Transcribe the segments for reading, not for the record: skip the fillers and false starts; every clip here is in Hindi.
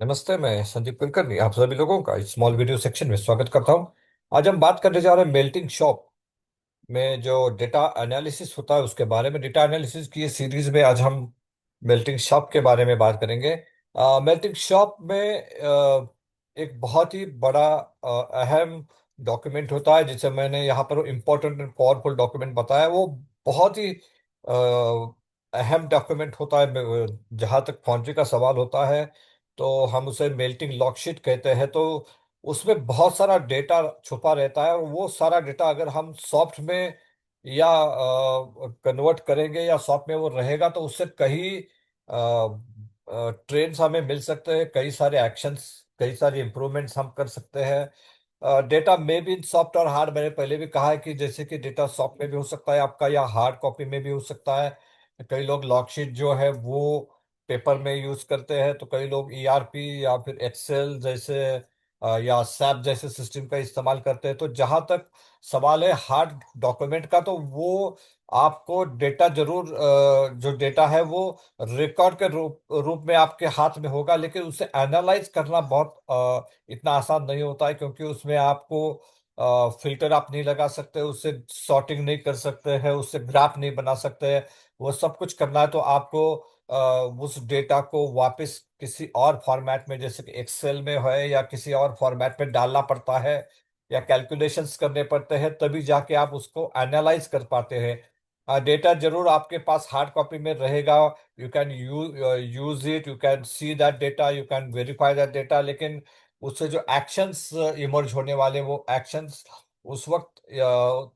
नमस्ते। मैं संदीप कुलकर्णी आप सभी लोगों का इस स्मॉल वीडियो सेक्शन में स्वागत करता हूं। आज हम बात करने जा रहे हैं मेल्टिंग शॉप में जो डेटा एनालिसिस होता है उसके बारे में। डेटा एनालिसिस की ये सीरीज में आज हम मेल्टिंग शॉप के बारे में बात करेंगे। मेल्टिंग शॉप में एक बहुत ही बड़ा अहम डॉक्यूमेंट होता है जिसे मैंने यहाँ पर इम्पोर्टेंट एंड पावरफुल डॉक्यूमेंट बताया। वो बहुत ही अहम डॉक्यूमेंट होता है। जहाँ तक फाउंड्री का सवाल होता है तो हम उसे मेल्टिंग लॉगशीट कहते हैं। तो उसमें बहुत सारा डेटा छुपा रहता है और वो सारा डेटा अगर हम सॉफ्ट में या कन्वर्ट करेंगे या सॉफ्ट में वो रहेगा तो उससे कई ट्रेंड्स हमें मिल सकते हैं, कई सारे एक्शंस, कई सारे इंप्रूवमेंट्स हम कर सकते हैं। डेटा में भी सॉफ्ट और हार्ड, मैंने पहले भी कहा है कि जैसे कि डेटा सॉफ्ट में भी हो सकता है आपका या हार्ड कॉपी में भी हो सकता है। कई लोग लॉगशीट जो है वो पेपर में यूज करते हैं, तो कई लोग ईआरपी या फिर एक्सेल जैसे या सैप जैसे सिस्टम का इस्तेमाल करते हैं। तो जहां तक सवाल है हार्ड डॉक्यूमेंट का, तो वो आपको डेटा जरूर जो डेटा है वो रिकॉर्ड के रूप में आपके हाथ में होगा, लेकिन उसे एनालाइज करना बहुत इतना आसान नहीं होता है, क्योंकि उसमें आपको फिल्टर आप नहीं लगा सकते, उससे सॉर्टिंग नहीं कर सकते हैं, उससे ग्राफ नहीं बना सकते हैं। वो सब कुछ करना है तो आपको उस डेटा को वापस किसी और फॉर्मेट में, जैसे कि एक्सेल में है या किसी और फॉर्मेट में डालना पड़ता है या कैलकुलेशंस करने पड़ते हैं, तभी जाके आप उसको एनालाइज कर पाते हैं। डेटा जरूर आपके पास हार्ड कॉपी में रहेगा। You can use it, you can see that data, you can verify that data, लेकिन उससे जो एक्शंस इमर्ज होने वाले वो एक्शंस उस वक्त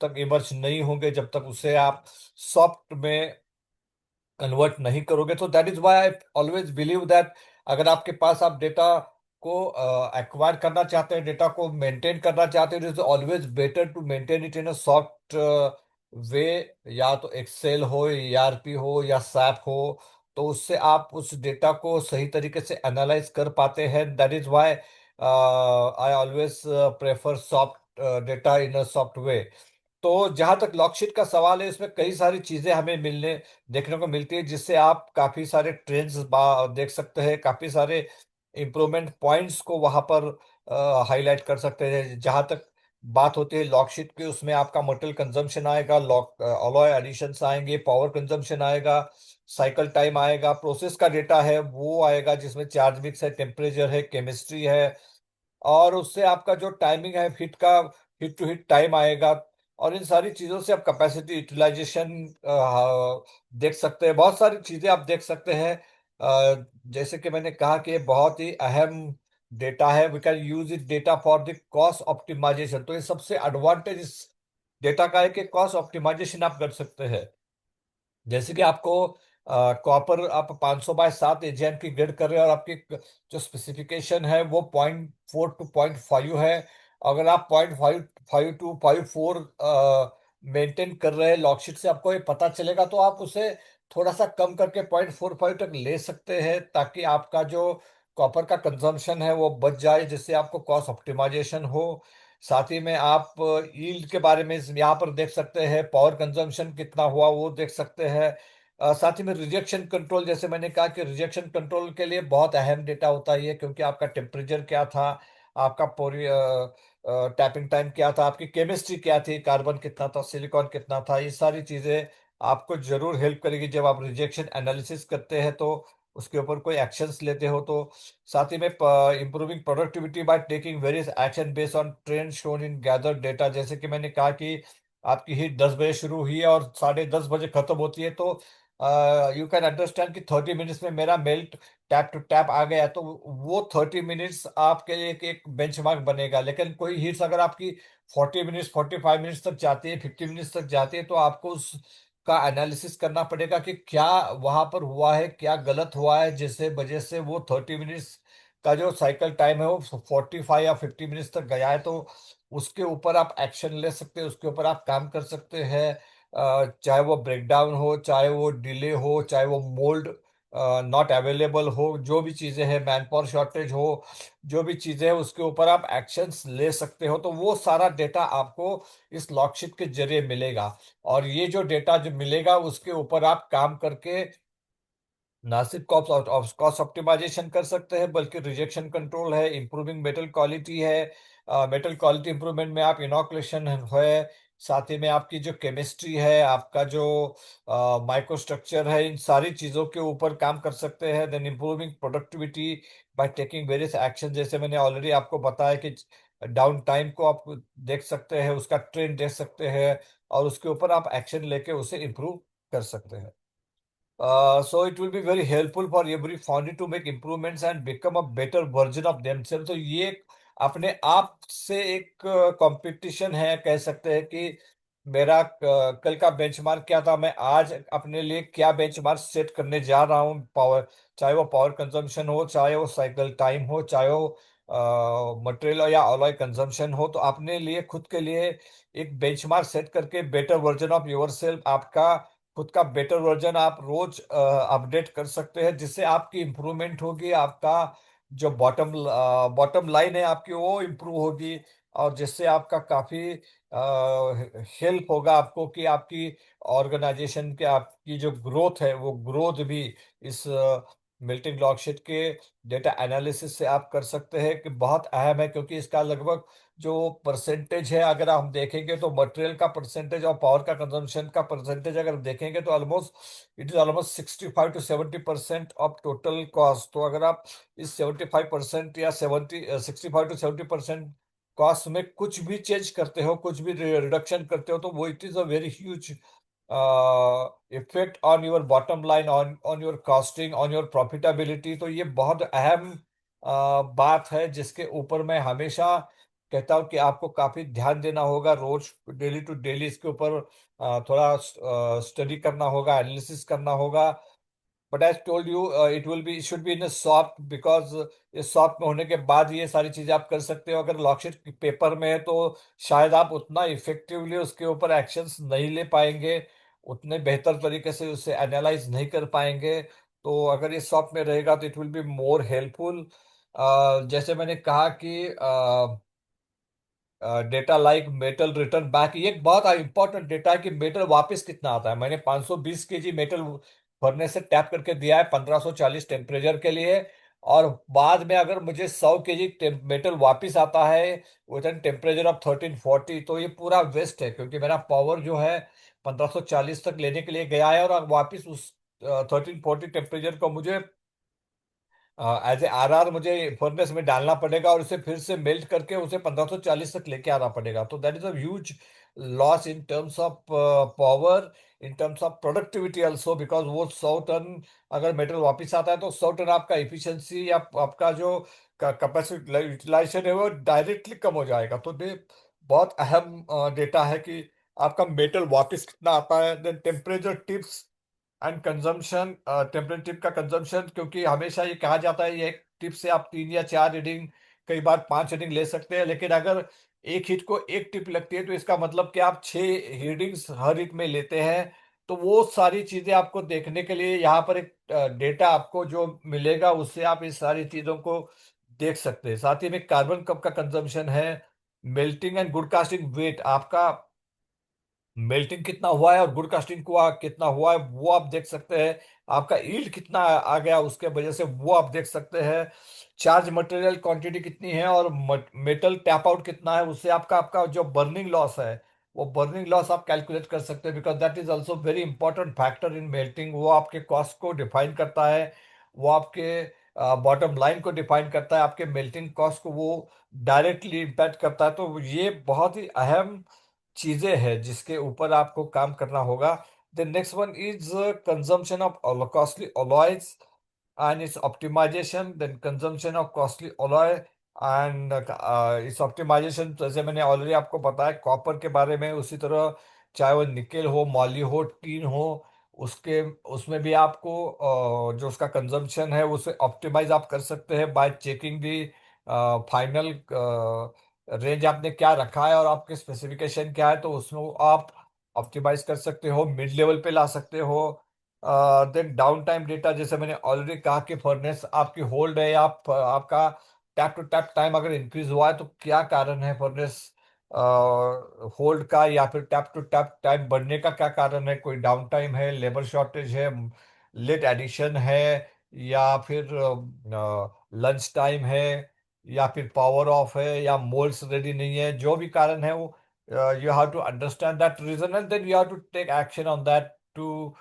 तक इमर्ज नहीं होंगे जब तक उसे आप सॉफ्ट में कन्वर्ट नहीं करोगे। तो that is why I always believe that अगर आपके पास आप डेटा को एक्वायर करना चाहते हैं, डेटा को मेंटेन करना चाहते हैं, it is always better to maintain it in a soft way. या तो एक्सेल हो, ईआरपी हो या सैप हो, तो उससे आप उस डेटा को सही तरीके से एनालाइज कर पाते हैं। That is why I always prefer soft data in a soft way. तो जहां तक लॉकशीट का सवाल है, इसमें कई सारी चीजें हमें मिलने देखने को मिलती है, जिससे आप काफी सारे ट्रेंड्स देख सकते हैं, काफी सारे इम्प्रूवमेंट पॉइंट्स को वहां पर हाईलाइट कर सकते हैं। जहां तक बात होती है लॉकशीट की, उसमें आपका मटेरियल कंजम्पशन आएगा, लॉक अलॉय एडिशंस आएंगे, पावर कंजम्पशन आएगा, साइकिल टाइम आएगा, प्रोसेस का डेटा है वो आएगा, जिसमें चार्ज मिक्स है, टेम्परेचर है, केमिस्ट्री है, और उससे आपका जो टाइमिंग है हिट का, हिट टू हिट टाइम आएगा। और इन सारी चीजों से आप कैपेसिटी यूटिलाइजेशन देख सकते हैं, बहुत सारी चीजें आप देख सकते हैं। जैसे कि मैंने कहा कि ये बहुत ही अहम डेटा है। We can use it data for the cost optimisation. तो ये सबसे एडवांटेज इस डेटा का है कि कॉस्ट ऑप्टिमाइजेशन आप कर सकते हैं। जैसे कि आपको कॉपर आप 500 बाय 7 एजेंट की ग्रेड कर रहे हैं और आपकी जो स्पेसिफिकेशन है वो 0.4 to 0.5 है। अगर आप 0.55 to 0.54 मेंटेन कर रहे हैं लॉकशीट से, आपको ये पता चलेगा, तो आप उसे थोड़ा सा कम करके 0.45 तक ले सकते हैं, ताकि आपका जो कॉपर का कंजम्पशन है वो बच जाए, जिससे आपको कॉस्ट ऑप्टिमाइजेशन हो। साथ ही में आप यील्ड के बारे में यहाँ पर देख सकते हैं, पावर कंजम्पशन कितना हुआ वो देख सकते हैं। साथ ही में रिजेक्शन कंट्रोल, जैसे मैंने कहा कि रिजेक्शन कंट्रोल के लिए बहुत अहम डेटा होता है ये, क्योंकि आपका टेम्परेचर क्या था, आपका पूरी टैपिंग टाइम क्या था, आपकी केमिस्ट्री क्या थी, कार्बन कितना था, सिलिकॉन कितना था, ये सारी चीजें आपको जरूर हेल्प करेगी जब आप रिजेक्शन एनालिसिस करते हैं, तो उसके ऊपर कोई एक्शंस लेते हो तो। साथ ही में improving productivity by taking various action based on trend shown in gathered data. जैसे कि मैंने कहा कि आपकी हीट 10 बजे शुरू हुई है और 10:30 बजे खत्म होती है, तो यू कैन अंडरस्टैंड कि 30 मिनट्स में मेरा मेल्ट टैप टू टैप आ गया, तो वो 30 मिनट्स आपके लिए एक बेंचमार्क बनेगा। लेकिन कोई हीट्स अगर आपकी 40 मिनट्स, 45 मिनट्स तक जाती है, 50 मिनट्स तक जाती है, तो आपको उस का एनालिसिस करना पड़ेगा कि क्या वहां पर हुआ है, क्या गलत हुआ है, जिससे वजह से वो 30 मिनट्स का जो साइकिल टाइम है वो 45 या 50 मिनट्स तक गया है। तो उसके ऊपर आप एक्शन ले सकते हैं, उसके ऊपर आप काम कर सकते हैं। चाहे वो ब्रेकडाउन हो, चाहे वो डिले हो, चाहे वो मोल्ड नॉट अवेलेबल हो, जो भी चीज़ें हैं, मैन पावर शॉर्टेज हो, जो भी चीज़ें हैं उसके ऊपर आप एक्शंस ले सकते हो। तो वो सारा डेटा आपको इस लॉकशीट के जरिए मिलेगा, और ये जो डेटा जो मिलेगा उसके ऊपर आप काम करके ना सिर्फ कॉस्ट कॉस्ट ऑप्टिमाइजेशन कर सकते हैं, बल्कि रिजेक्शन कंट्रोल है, इंप्रूविंग मेटल क्वालिटी है। मेटल क्वालिटी इंप्रूवमेंट में आप इनॉकुलेशन है, साथ ही में आपकी जो केमिस्ट्री है, आपका जो माइक्रोस्ट्रक्चर है, इन सारी चीज़ों के ऊपर काम कर सकते हैं। Then improving productivity by taking various action, जैसे मैंने ऑलरेडी आपको बताया कि डाउन टाइम को आप देख सकते हैं, उसका ट्रेंड देख सकते हैं, और उसके ऊपर आप एक्शन लेके उसे इम्प्रूव कर सकते हैं। So it will be very helpful for every founder to make improvements and become a better version of themselves. तो ये अपने आप से एक कंपटीशन है, कह सकते हैं कि मेरा कल का बेंचमार्क क्या था, मैं आज अपने लिए क्या बेंचमार्क सेट करने जा रहा हूँ। पावर, चाहे वो पावर कंजम्पशन हो, चाहे वो साइकिल टाइम हो, चाहे वो मटेरियल या अलॉय कंजम्पशन हो, तो अपने लिए खुद के लिए एक बेंचमार्क सेट करके better version of your self, आपका खुद का बेटर वर्जन आप रोज अपडेट कर सकते हैं, जिससे आपकी इंप्रूवमेंट होगी, आपका जो बॉटम लाइन है आपकी वो इम्प्रूव होगी, और जिससे आपका काफी हेल्प होगा आपको कि आपकी ऑर्गेनाइजेशन के आपकी जो ग्रोथ है वो ग्रोथ भी इस मिल्टिंग ब्लॉक शीट के डेटा एनालिसिस से आप कर सकते हैं, कि बहुत अहम है, क्योंकि इसका लगभग जो परसेंटेज है अगर हम देखेंगे तो मटेरियल का परसेंटेज और पावर का कंजम्पशन का परसेंटेज अगर देखेंगे तो almost it is almost 65 to 70% of total cost. तो अगर आप इस 75% या 65 to 70% कॉस्ट में कुछ भी चेंज करते हो, कुछ भी रिडक्शन करते हो, तो वो it is a very huge effect on your bottom line, on on your costing, on your profitability. तो ये बहुत अहम बात है, जिसके ऊपर मैं हमेशा कहता हूँ कि आपको काफी ध्यान देना होगा, रोज डेली टू डेली इसके ऊपर थोड़ा स्टडी करना होगा, एनालिसिस करना होगा। But as told you, it will be should be in soft, because ये सॉफ्ट में होने के बाद ये सारी चीजें आप कर सकते हो। अगर लॉकशीट पेपर में है तो शायद आप उतना इफेक्टिवली उसके ऊपर एक्शंस नहीं ले पाएंगे, उतने बेहतर तरीके से उसे एनालाइज नहीं कर पाएंगे। तो अगर ये सॉफ्ट में रहेगा तो it will be more helpful. जैसे मैंने कहा कि data like metal return back, ये एक बहुत इंपॉर्टेंट डेटा है कि मेटल वापस कितना आता है। मैंने 520 केजी मेटल भरने से टैप करके दिया है 1540 टेम्परेचर के लिए, और बाद में अगर मुझे 100 केजी मेटल वापस आता है विद एन टेम्परेचर ऑफ 1340, तो ये पूरा वेस्ट है, क्योंकि मेरा पावर जो है 1540 तक लेने के लिए गया है, और अब वापस उस 1340 टेम्परेचर को मुझे एज ए आर मुझे फर्नेस में डालना पड़ेगा, और उसे फिर से मेल्ट करके उसे 1540 तक लेके आना पड़ेगा। तो that is a huge loss in terms of power, in terms of productivity also, because वो 100 टन अगर मेटल वापस आता है तो 100 टन आपका इफिशियंसी या आपका जो कैपेसिटी यूटिलाइजेशन है वो डायरेक्टली कम हो जाएगा। तो ये बहुत अहम डेटा है कि आपका मेटल वापस कितना आता है। Then temperature tips and consumption, temperature tip का कंजम्पशन, क्योंकि हमेशा ये कहा जाता है ये एक टिप से आप 3 या 4 रीडिंग, कई बार 5 रीडिंग ले सकते हैं, लेकिन अगर एक हिट को एक टिप लगती है तो इसका मतलब कि आप 6 रीडिंग्स हर हिट में लेते हैं। तो वो सारी चीजें आपको देखने के लिए यहाँ पर एक डेटा आपको जो मिलेगा, उससे आप इस सारी चीजों को देख सकते हैं। साथ ही में कार्बन कब का कंजम्पशन है, melting and good casting weight, आपका मेल्टिंग कितना हुआ है और गुड कास्टिंग हुआ कितना हुआ है वो आप देख सकते हैं। आपका ईल्ड कितना आ गया उसके वजह से वो आप देख सकते हैं। चार्ज मटेरियल क्वांटिटी कितनी है और मेटल टैप आउट कितना है, उससे आपका आपका जो बर्निंग लॉस है वो बर्निंग लॉस आप कैलकुलेट कर सकते हैं, because that is also very important factor in melting. वो आपके कॉस्ट को डिफाइन करता है, वो आपके बॉटम लाइन को डिफाइन करता है, आपके मेल्टिंग कॉस्ट को वो डायरेक्टली इम्पैक्ट करता है। तो ये बहुत ही अहम चीजें हैं जिसके ऊपर आपको काम करना होगा। The next one is consumption of costly alloys and its optimisation, then consumption of costly alloy and इस ऑप्टिमाइजेशन, जैसे मैंने ऑलरेडी आपको बताया कॉपर के बारे में, उसी तरह चाहे वो निकेल हो, मॉली हो, टीन हो, उसके उसमें भी आपको जो उसका कंजम्पशन है उसे ऑप्टिमाइज आप कर सकते हैं bye checking the final range आपने क्या रखा है और आपके स्पेसिफिकेशन क्या है, तो उसमें वो आप ऑप्टिमाइज कर सकते हो, मिड लेवल पे ला सकते हो। देन डाउन टाइम डेटा, जैसे मैंने ऑलरेडी कहा कि फर्नेस आपकी होल्ड है, आप आपका टैप टू टैप टाइम अगर इंक्रीज हुआ है तो क्या कारण है फर्नेस होल्ड का, या फिर टैप टू टैप टाइम बढ़ने का क्या कारण है, कोई डाउन टाइम है, लेबर शॉर्टेज है, लेट एडिशन है, या फिर लंच टाइम है, या फिर पावर ऑफ है, या मोल्स रेडी नहीं है, जो भी कारण है वो you have to understand that reason and then you have to take action on that to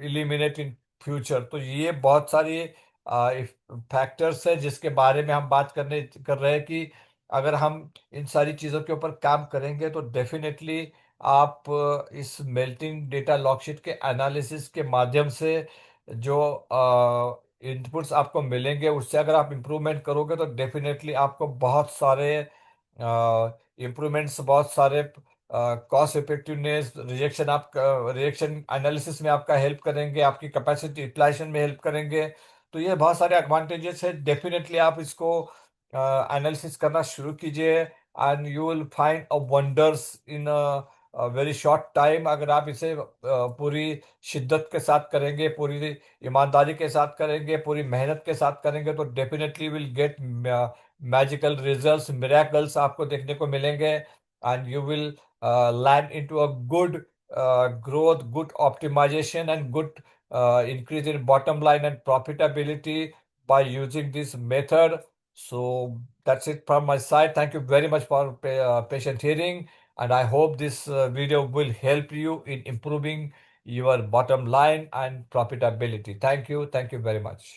eliminate in future. तो ये बहुत सारी फैक्टर्स है जिसके बारे में हम बात कर रहे हैं कि अगर हम इन सारी चीज़ों के ऊपर काम करेंगे तो डेफिनेटली आप इस मेल्टिंग डेटा लॉकशीट के एनालिसिस के माध्यम से जो इनपुट्स आपको मिलेंगे उससे अगर आप इम्प्रूवमेंट करोगे तो डेफिनेटली आपको बहुत सारे इम्प्रूवमेंट्स, बहुत सारे कॉस्ट इफेक्टिवनेस, रिजेक्शन एनालिसिस में आपका हेल्प करेंगे, आपकी कैपेसिटी यूटिलाइजेशन में हेल्प करेंगे। तो ये बहुत सारे एडवांटेजेस है। डेफिनेटली आप इसको एनालिसिस करना शुरू कीजिए and you will find a wonders in very short time. अगर आप इसे पूरी शिद्दत के साथ करेंगे, पूरी ईमानदारी के साथ करेंगे, पूरी मेहनत के साथ करेंगे तो definitely will get magical results, miracles आपको देखने को मिलेंगे and you will land into a good growth, good optimization, and good increase in bottom line and profitability by using this method. So that's it from my side. Thank you very much for patient hearing, and I hope this video will help you in improving your bottom line and profitability. Thank you. Thank you very much.